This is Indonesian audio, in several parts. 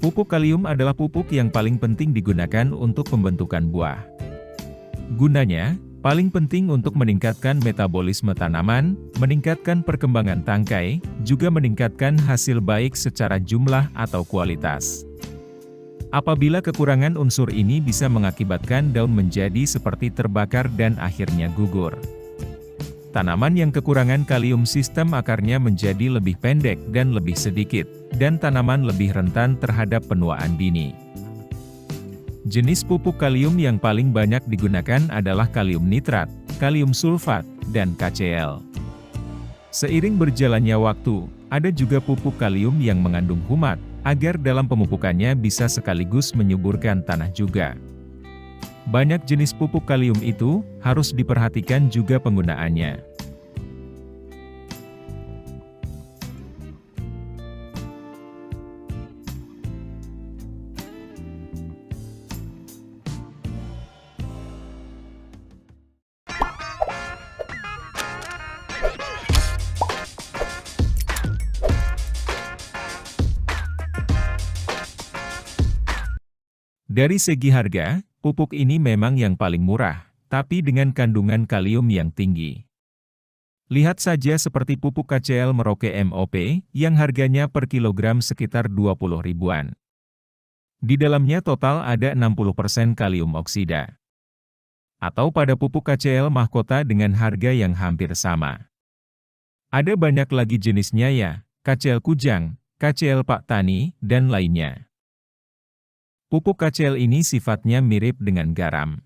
Pupuk kalium adalah pupuk yang paling penting digunakan untuk pembentukan buah. Gunanya, paling penting untuk meningkatkan metabolisme tanaman, meningkatkan perkembangan tangkai, juga meningkatkan hasil baik secara jumlah atau kualitas. Apabila kekurangan unsur ini bisa mengakibatkan daun menjadi seperti terbakar dan akhirnya gugur. Tanaman yang kekurangan kalium sistem akarnya menjadi lebih pendek dan lebih sedikit, dan tanaman lebih rentan terhadap penuaan dini. Jenis pupuk kalium yang paling banyak digunakan adalah kalium nitrat, kalium sulfat, dan KCl. Seiring berjalannya waktu, ada juga pupuk kalium yang mengandung humat, agar dalam pemupukannya bisa sekaligus menyuburkan tanah juga. Banyak jenis pupuk kalium itu, harus diperhatikan juga penggunaannya. Dari segi harga, pupuk ini memang yang paling murah, tapi dengan kandungan kalium yang tinggi. Lihat saja seperti pupuk KCl Merauke MOP, yang harganya per kilogram sekitar 20 ribuan. Di dalamnya total ada 60% kalium oksida. Atau pada pupuk KCl Mahkota dengan harga yang hampir sama. Ada banyak lagi jenisnya ya, KCl Kujang, KCl Pak Tani, dan lainnya. Pupuk KCl ini sifatnya mirip dengan garam.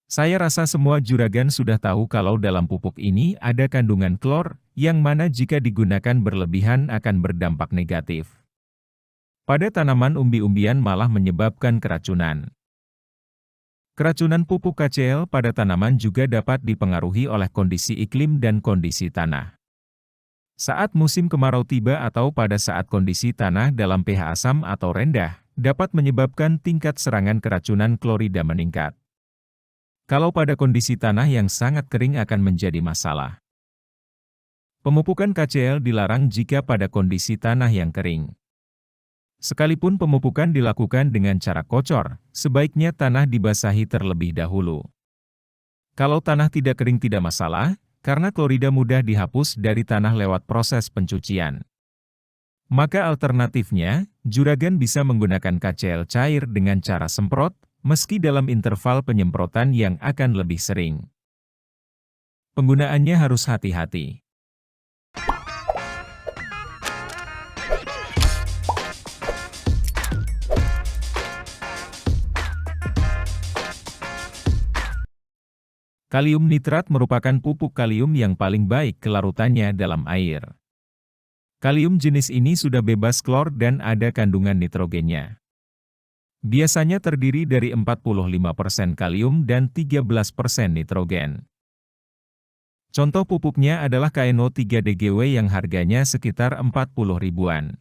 Saya rasa semua juragan sudah tahu kalau dalam pupuk ini ada kandungan klor, yang mana jika digunakan berlebihan akan berdampak negatif. Pada tanaman umbi-umbian malah menyebabkan keracunan. Keracunan pupuk KCl pada tanaman juga dapat dipengaruhi oleh kondisi iklim dan kondisi tanah. Saat musim kemarau tiba atau pada saat kondisi tanah dalam pH asam atau rendah, dapat menyebabkan tingkat serangan keracunan klorida meningkat. Kalau pada kondisi tanah yang sangat kering akan menjadi masalah. Pemupukan KCl dilarang jika pada kondisi tanah yang kering. Sekalipun pemupukan dilakukan dengan cara kocor, sebaiknya tanah dibasahi terlebih dahulu. Kalau tanah tidak kering tidak masalah, karena klorida mudah dihapus dari tanah lewat proses pencucian. Maka alternatifnya, juragan bisa menggunakan KCl cair dengan cara semprot, meski dalam interval penyemprotan yang akan lebih sering. Penggunaannya harus hati-hati. Kalium nitrat merupakan pupuk kalium yang paling baik kelarutannya dalam air. Kalium jenis ini sudah bebas klor dan ada kandungan nitrogennya. Biasanya terdiri dari 45% kalium dan 13% nitrogen. Contoh pupuknya adalah KNO3DGW yang harganya sekitar 40 ribuan.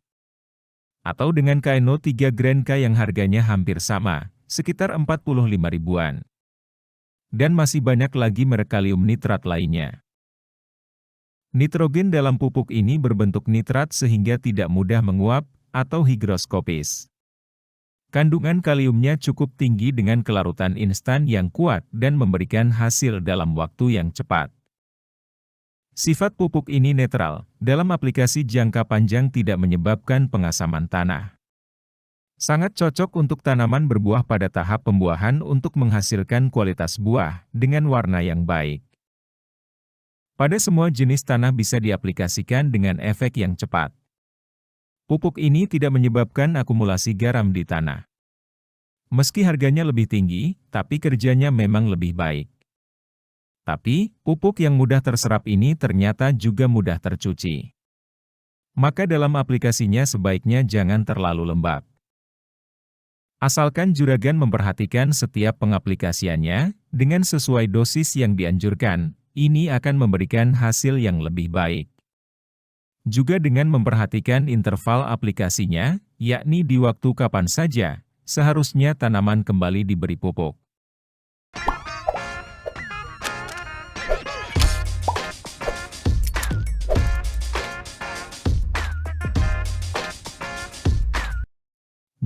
Atau dengan KNO3 Grand K yang harganya hampir sama, sekitar 45 ribuan. Dan masih banyak lagi merek kalium nitrat lainnya. Nitrogen dalam pupuk ini berbentuk nitrat sehingga tidak mudah menguap atau higroskopis. Kandungan kaliumnya cukup tinggi dengan kelarutan instan yang kuat dan memberikan hasil dalam waktu yang cepat. Sifat pupuk ini netral, dalam aplikasi jangka panjang tidak menyebabkan pengasaman tanah. Sangat cocok untuk tanaman berbuah pada tahap pembuahan untuk menghasilkan kualitas buah dengan warna yang baik. Pada semua jenis tanah bisa diaplikasikan dengan efek yang cepat. Pupuk ini tidak menyebabkan akumulasi garam di tanah. Meski harganya lebih tinggi, tapi kerjanya memang lebih baik. Tapi, pupuk yang mudah terserap ini ternyata juga mudah tercuci. Maka dalam aplikasinya sebaiknya jangan terlalu lembab. Asalkan juragan memperhatikan setiap pengaplikasiannya, dengan sesuai dosis yang dianjurkan, ini akan memberikan hasil yang lebih baik. Juga dengan memperhatikan interval aplikasinya, yakni di waktu kapan saja, seharusnya tanaman kembali diberi pupuk.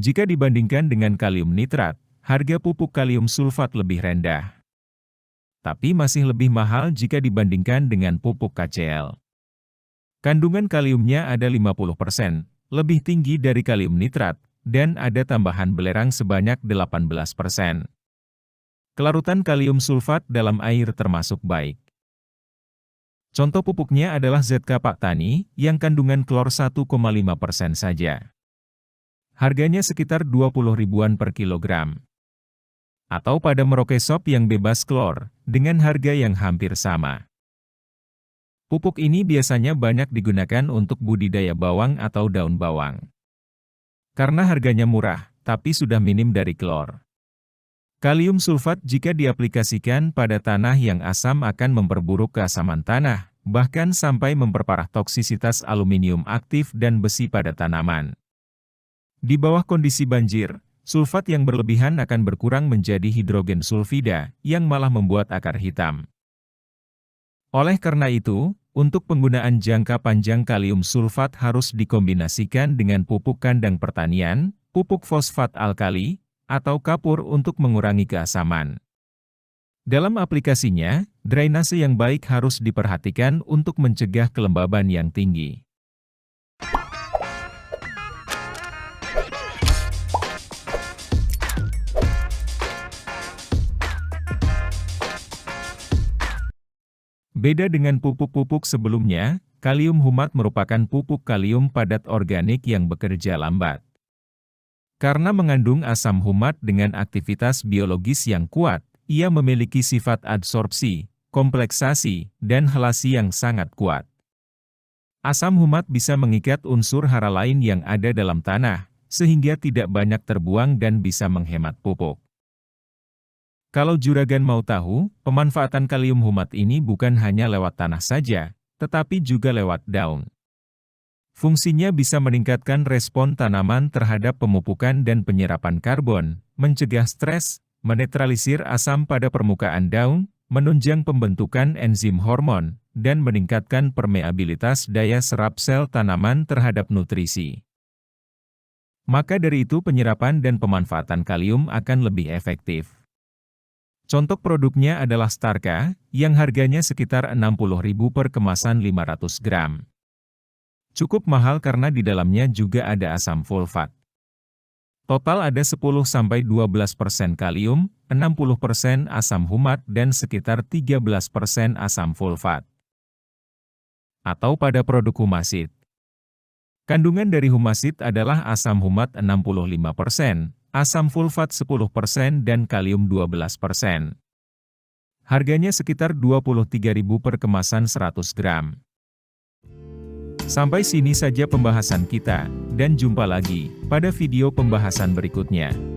Jika dibandingkan dengan kalium nitrat, harga pupuk kalium sulfat lebih rendah. Tapi masih lebih mahal jika dibandingkan dengan pupuk KCl. Kandungan kaliumnya ada 50%, lebih tinggi dari kalium nitrat, dan ada tambahan belerang sebanyak 18%. Kelarutan kalium sulfat dalam air termasuk baik. Contoh pupuknya adalah ZK Paktani, yang kandungan klor 1,5% saja. Harganya sekitar 20 ribuan per kilogram. Atau pada Merauke Shop yang bebas klor, dengan harga yang hampir sama. Pupuk ini biasanya banyak digunakan untuk budidaya bawang atau daun bawang. Karena harganya murah, tapi sudah minim dari klor. Kalium sulfat jika diaplikasikan pada tanah yang asam akan memperburuk keasaman tanah, bahkan sampai memperparah toksisitas aluminium aktif dan besi pada tanaman. Di bawah kondisi banjir, sulfat yang berlebihan akan berkurang menjadi hidrogen sulfida, yang malah membuat akar hitam. Oleh karena itu, untuk penggunaan jangka panjang kalium sulfat harus dikombinasikan dengan pupuk kandang pertanian, pupuk fosfat alkali, atau kapur untuk mengurangi keasaman. Dalam aplikasinya, drainase yang baik harus diperhatikan untuk mencegah kelembaban yang tinggi. Beda dengan pupuk-pupuk sebelumnya, kalium humat merupakan pupuk kalium padat organik yang bekerja lambat. Karena mengandung asam humat dengan aktivitas biologis yang kuat, ia memiliki sifat adsorpsi, kompleksasi, dan helasi yang sangat kuat. Asam humat bisa mengikat unsur hara lain yang ada dalam tanah, sehingga tidak banyak terbuang dan bisa menghemat pupuk. Kalau juragan mau tahu, pemanfaatan kalium humat ini bukan hanya lewat tanah saja, tetapi juga lewat daun. Fungsinya bisa meningkatkan respon tanaman terhadap pemupukan dan penyerapan karbon, mencegah stres, menetralisir asam pada permukaan daun, menunjang pembentukan enzim hormon, dan meningkatkan permeabilitas daya serap sel tanaman terhadap nutrisi. Maka dari itu penyerapan dan pemanfaatan kalium akan lebih efektif. Contoh produknya adalah Starka, yang harganya sekitar 60.000 per kemasan 500 gram. Cukup mahal karena di dalamnya juga ada asam sulfat. Total ada 10–12% kalium, 60% asam humat dan sekitar 13% asam sulfat. Atau pada produk humasid. Kandungan dari humasid adalah asam humat 65%, asam sulfat 10% dan kalium 12%. Harganya sekitar 23.000 per kemasan 100 gram. Sampai sini saja pembahasan kita, dan jumpa lagi pada video pembahasan berikutnya.